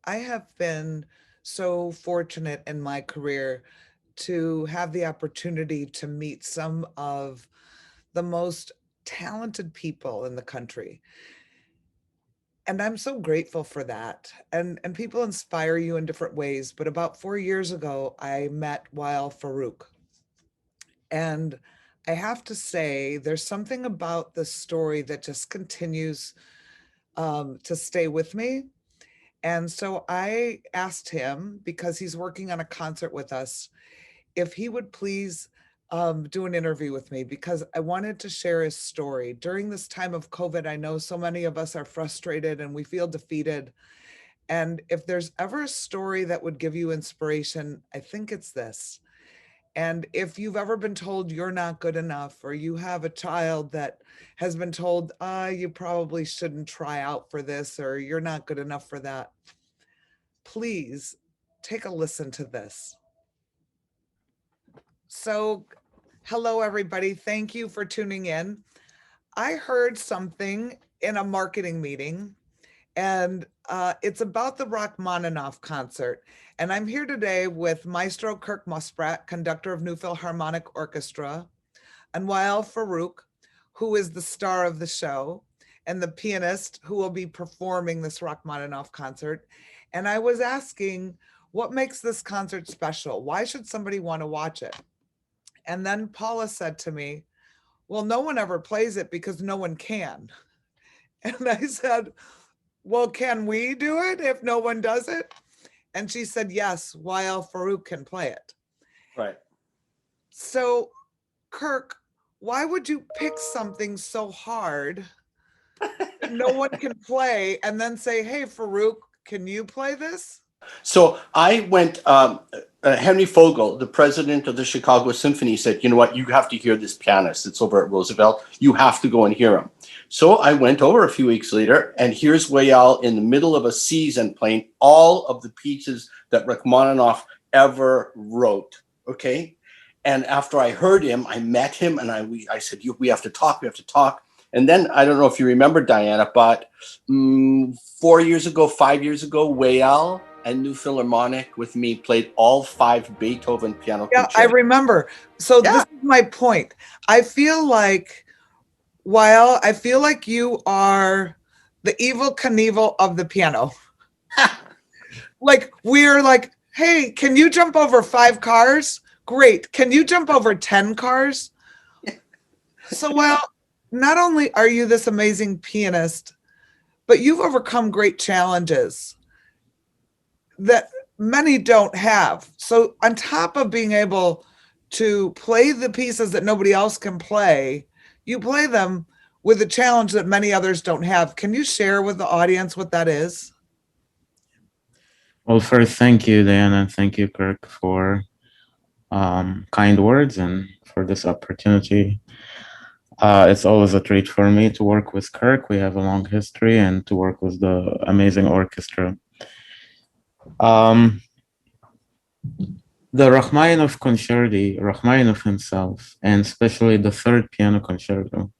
I have been so fortunate in my career to have the opportunity to meet some of the most talented people in the country. And I'm so grateful for that. And people inspire you in different ways. But about 4 years ago, I met Wael Farouk. And I have to say, there's something about this story that just continues to stay with me. And so I asked him, because he's working on a concert with us, if he would please do an interview with me, because I wanted to share his story. During this time of COVID, I know so many of us are frustrated and we feel defeated. And if there's ever a story that would give you inspiration, I think it's this. And if you've ever been told you're not good enough, or you have a child that has been told, you probably shouldn't try out for this, or you're not good enough for that, please take a listen to this. So, hello, everybody. Thank you for tuning in. I heard something in a marketing meeting, and it's about the Rachmaninoff concert. And I'm here today with Maestro Kirk Musprat, conductor of New Philharmonic Orchestra, and Wael Farouk, who is the star of the show, and the pianist who will be performing this Rachmaninoff concert. And I was asking, what makes this concert special? Why should somebody want to watch it? And then Paula said to me, well, no one ever plays it because no one can. And I said, well, can we do it if no one does it? And she said, yes, Wael Farouk can play it. Right. So, Kirk, why would you pick something so hard that no one can play and then say, hey, Farouk, can you play this? So I went, Henry Fogel, the president of the Chicago Symphony, said, you know what, you have to hear this pianist. It's over at Roosevelt. You have to go and hear him. So I went over a few weeks later, and here's Wael in the middle of a season playing all of the pieces that Rachmaninoff ever wrote. Okay. And after I heard him, I met him, and I said, we have to talk. We have to talk. And then I don't know if you remember, Diana, but 4 years ago, 5 years ago, Wael and New Philharmonic with me played all 5 Beethoven piano Yeah, I concertos. remember. So this Yeah. is my point. I feel like, Wael, I feel like you are the evil Knievel of the piano. Like, we're like, hey, can you jump over 5 cars? Great. Can you jump over 10 cars? So, well, not only are you this amazing pianist, but you've overcome great challenges that many don't have. So, on top of being able to play the pieces that nobody else can play, you play them with a challenge that many others don't have. Can you share with the audience what that is? Well, first, thank you, Diana. Thank you, Kirk, for kind words and for this opportunity. It's always a treat for me to work with Kirk. We have a long history, and to work with the amazing orchestra. The Rachmaninoff concerti, Rachmaninoff himself, and especially the third piano concerto,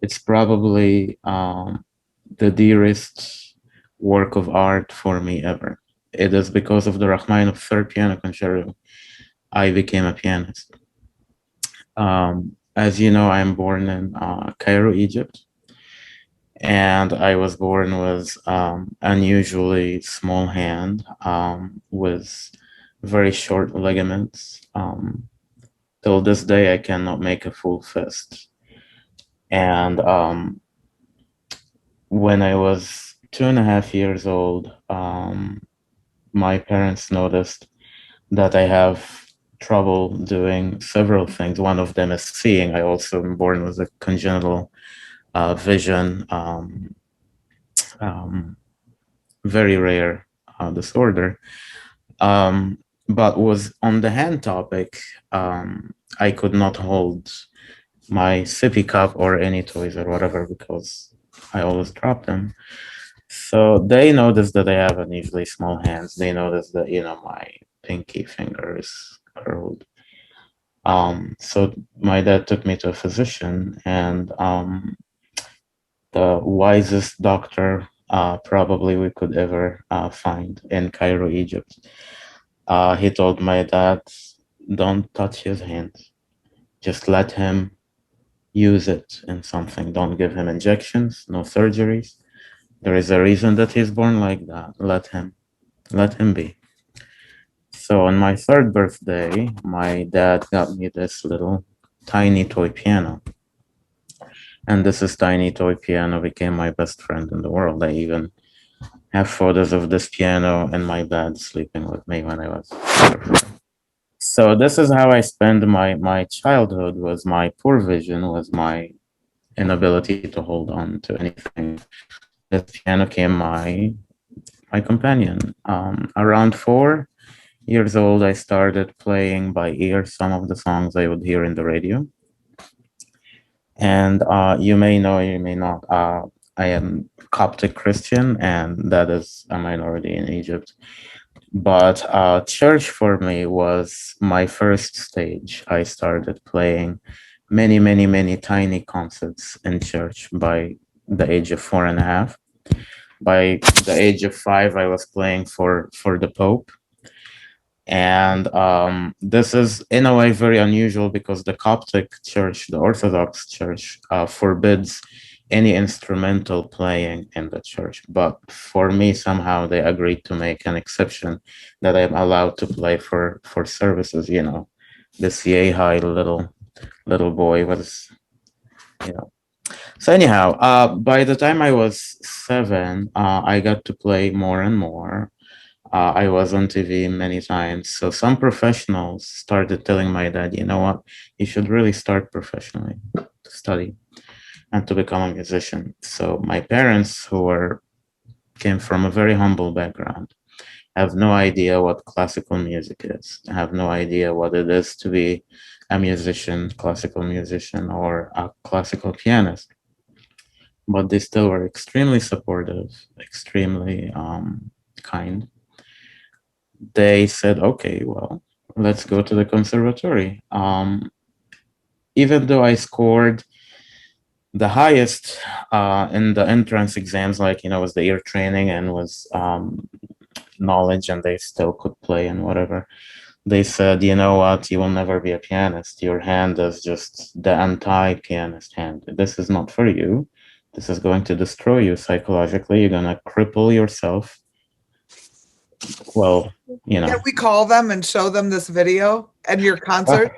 it's probably the dearest work of art for me ever. It is because of the Rachmaninoff third piano concerto I became a pianist. As you know, I'm born in Cairo, Egypt, and I was born with unusually small hand with very short ligaments. Till this day, I cannot make a full fist. And when I was 2.5 years old, my parents noticed that I have trouble doing several things. One of them is seeing. I also am born with a congenital vision, very rare disorder. But was on the hand topic, I could not hold my sippy cup or any toys or whatever because I always drop them. So they noticed that I have unusually small hands. They noticed that, my pinky finger is curled. So my dad took me to a physician, and the wisest doctor probably we could ever find in Cairo, Egypt. He told my dad, don't touch his hands. Just let him use it in something. Don't give him injections, no surgeries. There is a reason that he's born like that. Let him be. So on my third birthday, my dad got me this little tiny toy piano. And this is tiny toy piano became my best friend in the world. I even have photos of this piano in my bed sleeping with me when I was. So this is how I spent my childhood, was my poor vision, was my inability to hold on to anything. This piano became my companion. Around 4 years old, I started playing by ear some of the songs I would hear in the radio. And you may know, you may not, I am Coptic Christian, and that is a minority in Egypt. But church for me was my first stage. I started playing many, many, many tiny concerts in church by the age of 4.5. By the age of 5, I was playing for the Pope. And this is in a way very unusual because the Coptic Church, the Orthodox Church, forbids any instrumental playing in the church. But for me, somehow they agreed to make an exception that I'm allowed to play for services. You know, this yay high little boy was, you know. So anyhow, by the time I was 7, I got to play more and more. I was on TV many times. So some professionals started telling my dad, you know what, you should really start professionally to study and to become a musician. So my parents, came from a very humble background, have no idea what classical music is, have no idea what it is to be a musician, classical musician, or a classical pianist. But they still were extremely supportive, extremely kind. They said, okay, well, let's go to the conservatory. Even though I scored the highest in the entrance exams, like, you know, was the ear training and was knowledge, and they still could play and whatever. They said, you know what, you will never be a pianist. Your hand is just the anti-pianist hand. This is not for you. This is going to destroy you psychologically. You're going to cripple yourself. Well, you know. Can we call them and show them this video and your concert?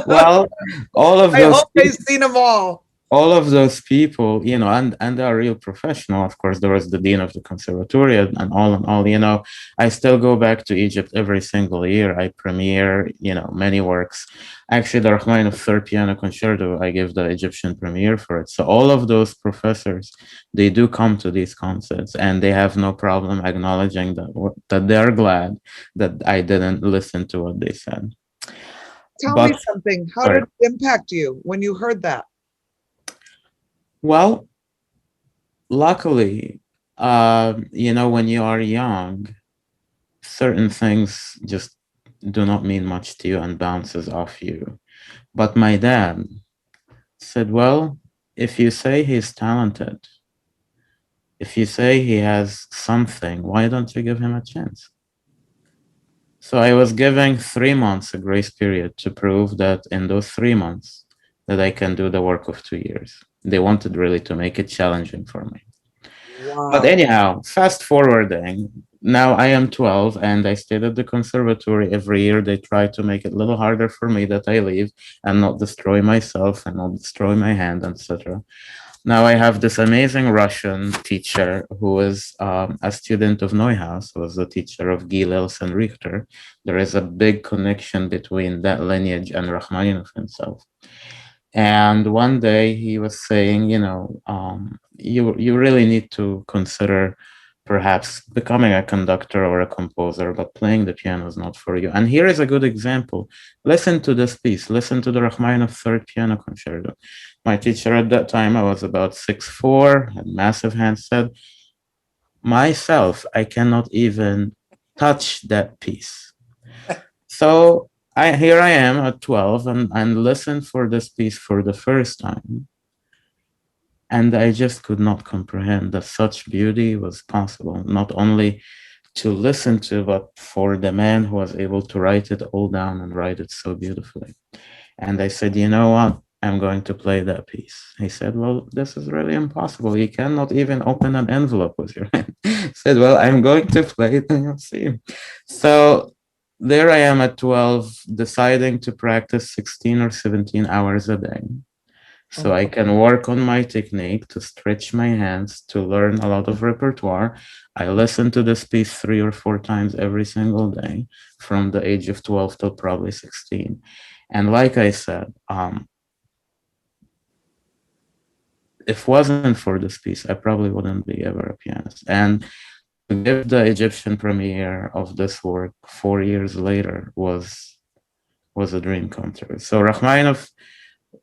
Well, all of I those hope they've seen them all. all of those people, you know, and they are real professional. Of course, there was the dean of the conservatory and all, you know. I still go back to Egypt every single year. I premiere, you know, many works. Actually, the Rachmaninoff third piano concerto, I give the Egyptian premiere for it. So all of those professors, they do come to these concerts, and they have no problem acknowledging that they are glad that I didn't listen to what they said. Tell me But something. How sorry. did it impact you when you heard that? Well, luckily, you know, when you are young, certain things just do not mean much to you and bounces off you. But my dad said, well, if you say he's talented, if you say he has something, why don't you give him a chance? So I was giving 3 months a grace period to prove that in those 3 months that I can do the work of 2 years. They wanted really to make it challenging for me. But Wow. anyhow, fast forwarding, now I am 12 and I stayed at the conservatory every year. They try to make it a little harder for me that I leave and not destroy myself and not destroy my hand, etc. Now I have this amazing Russian teacher who is a student of Neuhaus, who was the teacher of Gilels and Richter. There is a big connection between that lineage and Rachmaninoff himself. And one day he was saying, you know, you really need to consider perhaps becoming a conductor or a composer, but playing the piano is not for you. And here is a good example. Listen to this piece. Listen to the Rachmaninoff third piano concerto. My teacher at that time, I was about 6'4", had massive hands, said, myself, I cannot even touch that piece. So here I am at 12 and listen for this piece for the first time. And I just could not comprehend that such beauty was possible, not only to listen to, but for the man who was able to write it all down and write it so beautifully. And I said, you know what? I'm going to play that piece. He said, well, this is really impossible. You cannot even open an envelope with your hand. I said, well, I'm going to play it and you'll see. So there I am at 12, deciding to practice 16 or 17 hours a day. So I can work on my technique to stretch my hands, to learn a lot of repertoire. I listen to this piece 3 or 4 times every single day from the age of 12 till probably 16. And like I said, if it wasn't for this piece, I probably wouldn't be ever a pianist. And to give the Egyptian premiere of this work 4 years later was a dream come true. So Rachmaninoff,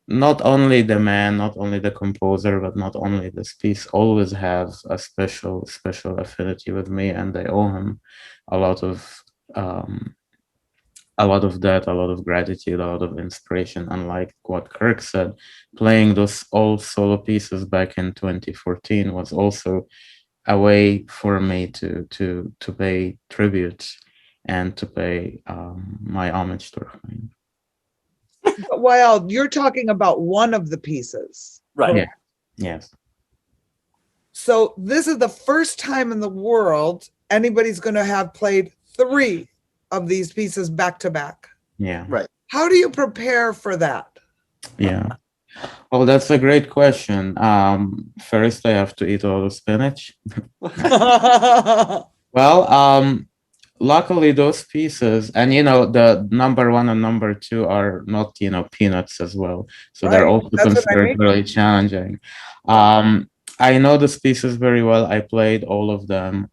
not only the man, not only the composer, but not only this piece, always have a special affinity with me, and I owe him a lot of that, a lot of gratitude, a lot of inspiration. Unlike what Kirk said, playing those all solo pieces back in 2014 was also a way for me to pay tribute and to pay my homage to Rahman. But Wael, you're talking about one of the pieces. Right. Yeah. Yes. So this is the first time in the world anybody's going to have played 3 of these pieces back to back. Yeah. Right. How do you prepare for that? Yeah. Well, that's a great question. First, I have to eat all the spinach. Well, luckily those pieces, and the number 1 and number 2 are not, peanuts as well. So they're Right. also That's what I considered mean. really challenging. I know these pieces very well. I played all of them.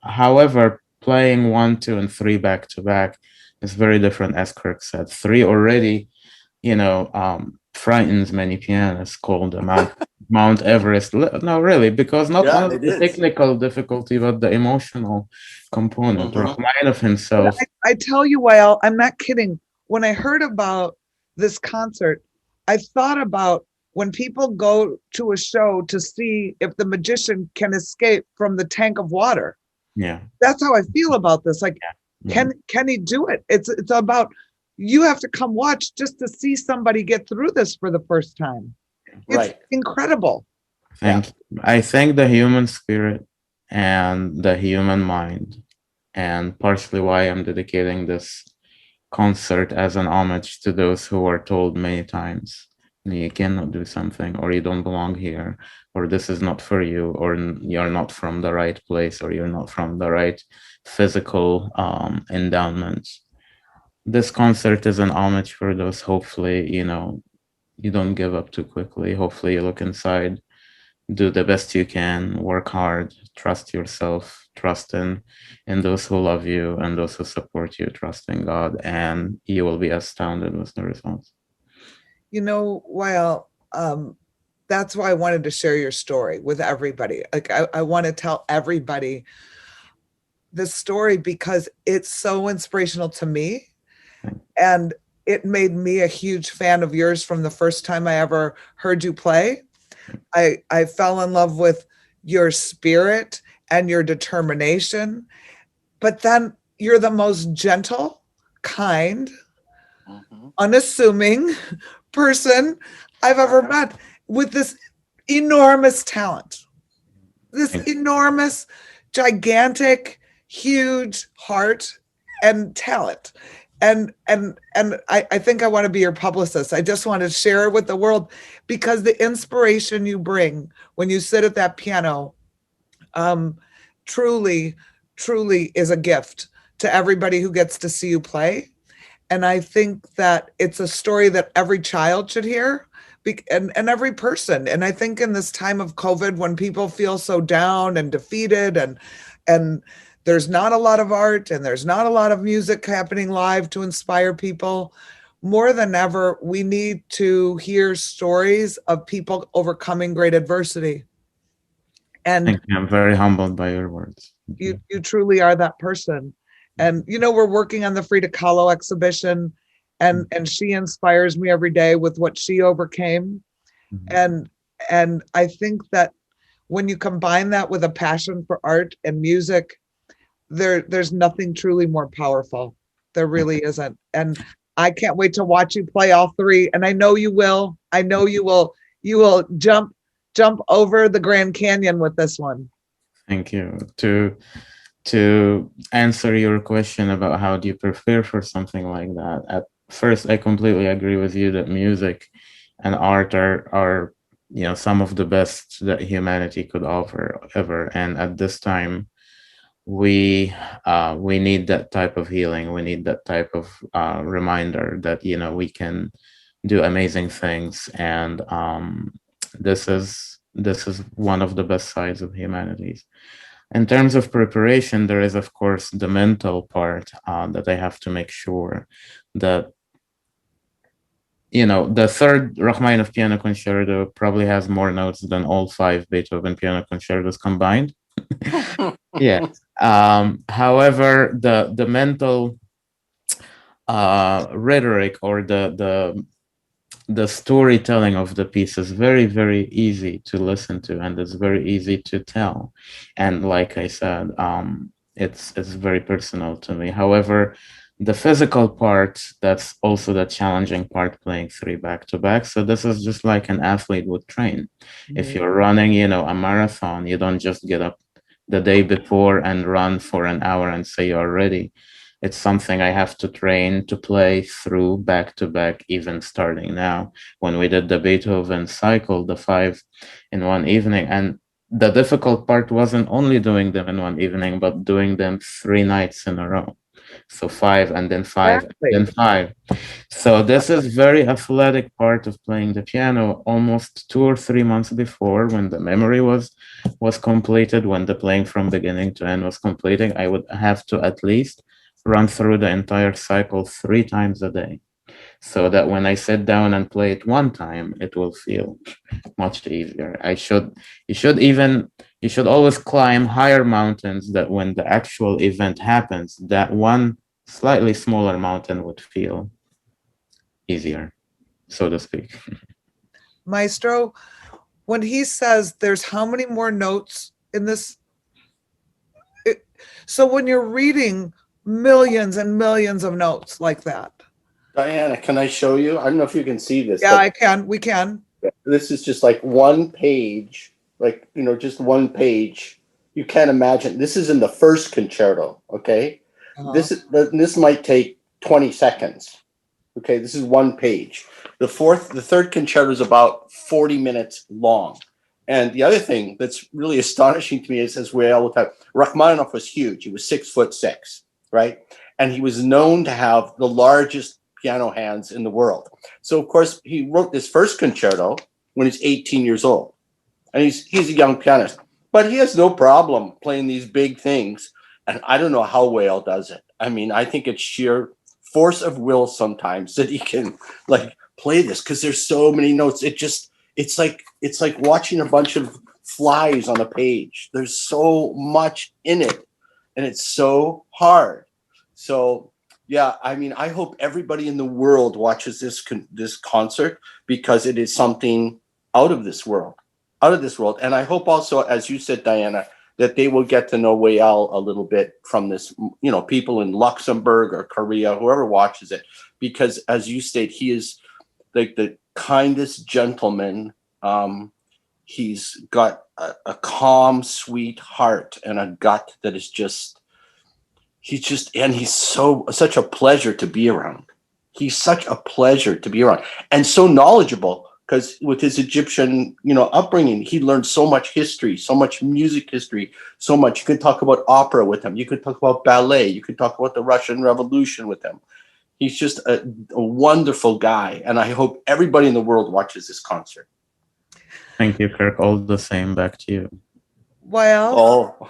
However, playing 1, 2, and 3 back to back is very different, as Kirk said. 3 already, frightens many pianists, called the Mount Everest. No, really, because not Yeah, only it the is. technical difficulty, but the emotional component. Mhm. Rachmaninoff himself. I tell you, Wael, I'm not kidding. When I heard about this concert, I thought about when people go to a show to see if the magician can escape from the tank of water. Yeah. That's how I feel about this. Like, Yeah. can he do it? It's about, you have to come watch just to see somebody get through this for the first time. It's Right. incredible. I think the human spirit and the human mind, and partially why I'm dedicating this concert as an homage to those who are told many times you cannot do something, or you don't belong here, or this is not for you, or you're not from the right place, or you're not from the right physical endowments. This concert is an homage for those. Hopefully, you don't give up too quickly. Hopefully, you look inside, do the best you can, work hard, trust yourself, trust in those who love you and those who support you, trust in God, and you will be astounded with the results. Wael, that's why I wanted to share your story with everybody. Like, I want to tell everybody this story because it's so inspirational to me. And it made me a huge fan of yours from the first time I ever heard you play. I fell in love with your spirit and your determination, but then you're the most gentle, kind, unassuming person I've ever met, with this enormous talent, this enormous, gigantic, huge heart and talent. And I think I want to be your publicist. I just want to share it with the world, because the inspiration you bring when you sit at that piano truly is a gift to everybody who gets to see you play. And I think that it's a story that every child should hear, and every person. And I think in this time of COVID, when people feel so down and defeated, and there's not a lot of art and there's not a lot of music happening live to inspire people, more than ever, we need to hear stories of people overcoming great adversity. And Thank you. I'm very humbled by your words. you truly are that person. And we're working on the Frida Kahlo exhibition, and she inspires me every day with what she overcame. And And I think that when you combine that with a passion for art and music, there's nothing truly more powerful. There really isn't. And I can't wait to watch you play all three. And I know you will. I know you will jump over the Grand Canyon with this one. Thank you. To answer your question about how do you prepare for something like that, at first I completely agree with you that music and art are some of the best that humanity could offer ever. And at this time, we need that type of healing. We need that type of reminder that we can do amazing things. And this is one of the best sides of humanities. In terms of preparation, there is, of course, the mental part that I have to make sure that, the third Rachmaninoff piano concerto probably has more notes than all 5 Beethoven piano concertos combined. Yeah. However, the mental rhetoric or the storytelling of the piece is very, very easy to listen to, and it's very easy to tell. And like I said, it's very personal to me. However, the physical part, that's also the challenging part, playing 3 back-to-back. So this is just like an athlete would train. If you're running, a marathon, you don't just get up the day before and run for an hour and say you're ready. It's something I have to train to play through back to back, even starting now. When we did the Beethoven cycle, the 5 in one evening, and the difficult part wasn't only doing them in one evening, but doing them 3 nights in a row. So 5 and then 5 and then 5. So this is very athletic part of playing the piano almost 2 or 3 months before, when the memory was completed, when the playing from beginning to end was completing. I would have to at least run through the entire cycle 3 times a day, so that when I sit down and play it one time, it will feel much easier. You should always climb higher mountains, that when the actual event happens, that one slightly smaller mountain would feel easier, so to speak. Maestro, when he says there's how many more notes in this, so when you're reading millions and millions of notes like that. Diana, can I show you? I don't know if you can see this. Yeah, I can. We can. This is just like one page, like, just one page. You can't imagine. This is in the first concerto, okay? This might take 20 seconds. Okay, this is one page. The third concerto is about 40 minutes long. And the other thing that's really astonishing to me is, as Wael will talk, Rachmaninoff was huge. He was 6'6", right? And he was known to have the largest piano hands in the world. So of course he wrote this first concerto when he's 18 years old, and he's a young pianist, but he has no problem playing these big things. And I don't know how Wael does it. I mean, I think it's sheer force of will sometimes that he can like play this, because there's so many notes. It's like watching a bunch of flies on a page. There's so much in it, and it's so hard. So yeah, I mean, I hope everybody in the world watches this concert, because it is something out of this world, And I hope also, as you said, Diana, that they will get to know Wael a little bit from this, people in Luxembourg or Korea, whoever watches it, because as you state, he is like the kindest gentleman. He's got a calm, sweet heart and a gut that is he's such a pleasure to be around. He's such a pleasure to be around, and so knowledgeable, because with his Egyptian, upbringing, he learned so much history, so much music history, so much. You could talk about opera with him. You could talk about ballet. You could talk about the Russian Revolution with him. He's just a wonderful guy, and I hope everybody in the world watches this concert. Thank you, Kirk. All the same, back to you. Well,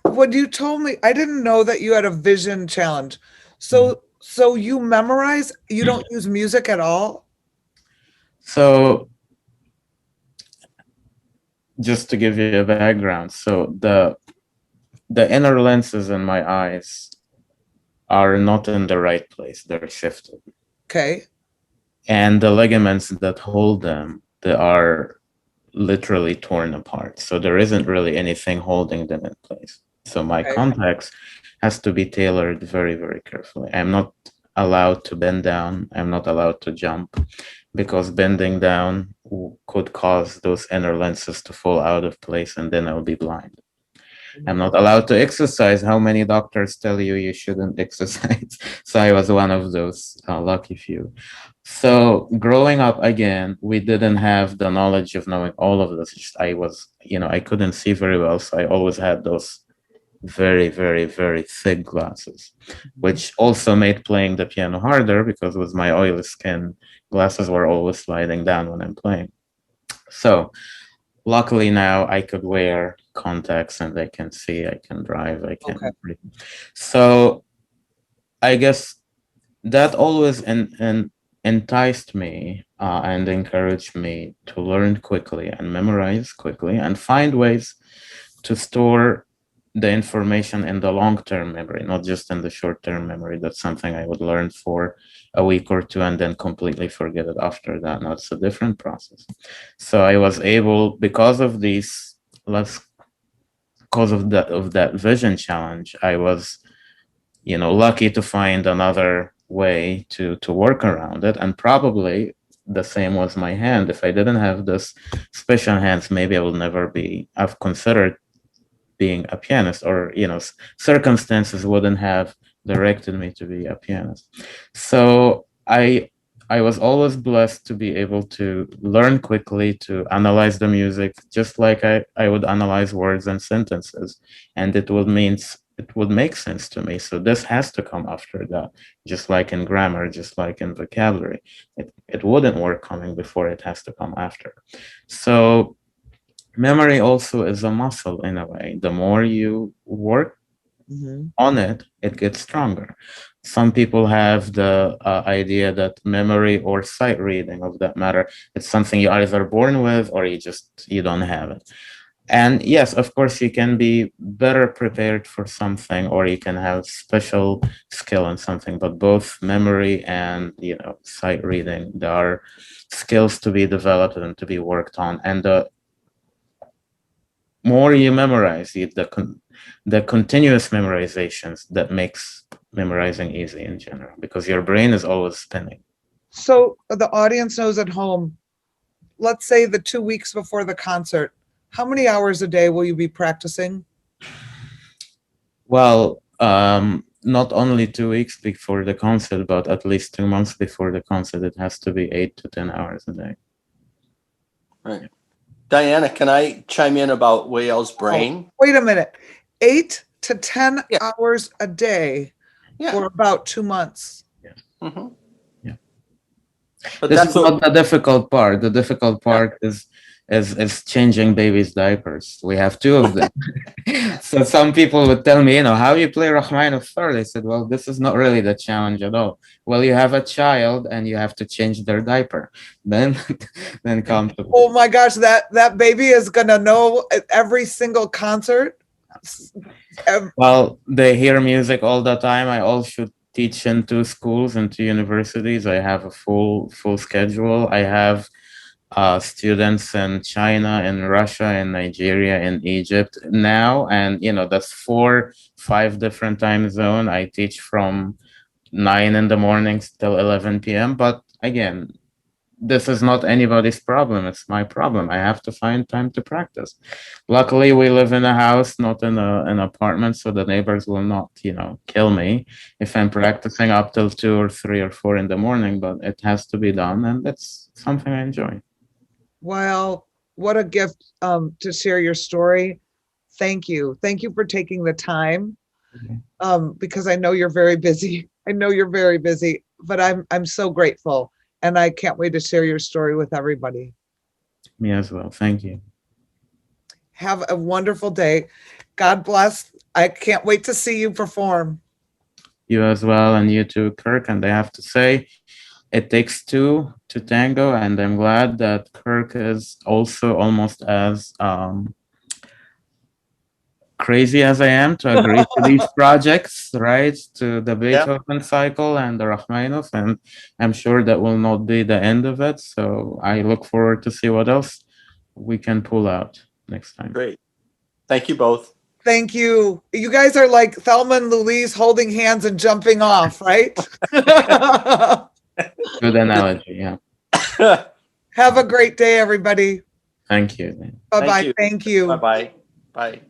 when you told me, I didn't know that you had a vision challenge. So you memorize, you don't use music at all? So just to give you a background, so the inner lenses in my eyes are not in the right place. They're shifted. Okay. And the ligaments that hold them, they are literally torn apart. So there isn't really anything holding them in place. So my Okay. context has to be tailored very, very carefully. I'm not allowed to bend down. I'm not allowed to jump because bending down could cause those inner lenses to fall out of place and then I'll be blind. Oh my I'm not God. allowed to exercise. How many doctors tell you you shouldn't exercise? So I was one of those lucky few. So growing up again, we didn't have the knowledge of knowing all of this. Just I was, I couldn't see very well, so I always had those very, very, very thick glasses, Mhm. which also made playing the piano harder because with my oily skin, glasses were always sliding down when I'm playing. So luckily now I could wear contacts and I can see, I can drive, I Okay. can breathe. So I guess that always enticed me and encouraged me to learn quickly and memorize quickly and find ways to store the information in the long-term memory, not just in the short-term memory. That's something I would learn for a week or two and then completely forget it after that. Now it's a different process. So I was able, because of these, let's because of that vision challenge, I was lucky to find another way to work around it. And probably the same was my hand. If I didn't have this special hands, maybe I would never be. I've considered being a pianist, or circumstances wouldn't have directed me to be a pianist. So I was always blessed to be able to learn quickly, to analyze the music, just like I would analyze words and sentences, and it would make sense to me. So this has to come after that, just like in grammar, just like in vocabulary. It wouldn't work coming before, it has to come after. So memory also is a muscle in a way. The more you work Mhm. on it, it gets stronger. Some people have the idea that memory or sight reading, of that matter, it's something you're either born with or you don't have it. And yes, of course, you can be better prepared for something, or you can have special skill in something. But both memory and sight reading, there are skills to be developed and to be worked on. And the more you memorize it, the continuous memorizations that makes memorizing easy in general, because your brain is always spinning. So the audience knows at home, let's say the 2 weeks before the concert, how many hours a day will you be practicing? Well, not only 2 weeks before the concert, but at least 2 months before the concert, it has to be 8 to 10 hours a day. Right. Diana, can I chime in about Wael's Oh, brain? wait a minute. 8 to 10 Yeah. hours a day Yeah. for about 2 months. hmm Yeah. But This is that's not the difficult part. The difficult yeah. part is changing babies' diapers. We have two of them. So some people would tell me, how you play Rachmaninoff third? I said, well, this is not really the challenge at all. Well, you have a child and you have to change their diaper. Then then come to Oh my gosh, that baby is gonna know every single concert. well, they hear music all the time. I also teach in two schools and two universities. I have a full schedule. I have students in China, in Russia, in Nigeria, in Egypt now, and that's 5 different time zone. I teach from 9 in the mornings till 11 p.m. But again, this is not anybody's problem. It's my problem. I have to find time to practice. Luckily, we live in a house, not in an apartment, so the neighbors will not, kill me if I'm practicing up till 2 or 3 or 4 in the morning. But it has to be done, and that's something I enjoy. Well, what a gift to share your story. Thank you. Thank you for taking the time. Because I know you're very busy. I know you're very busy, but I'm so grateful, and I can't wait to share your story with everybody. Me as well. Thank you. Have a wonderful day. God bless. I can't wait to see you perform. You as well, and you too, Kirk. And I have to say, it takes two to tango, and I'm glad that Kirk is also almost as crazy as I am to agree to these projects, right? To the Yeah. Beethoven cycle and the Rachmaninoff, and I'm sure that will not be the end of it. So I look forward to see what else we can pull out next time. Great. Thank you both. Thank you. You guys are like Thelma and Louise holding hands and jumping off, right? Good analogy. Yeah. Have a great day, everybody. Thank you. Bye-bye. you. Thank you. Bye-bye. Bye.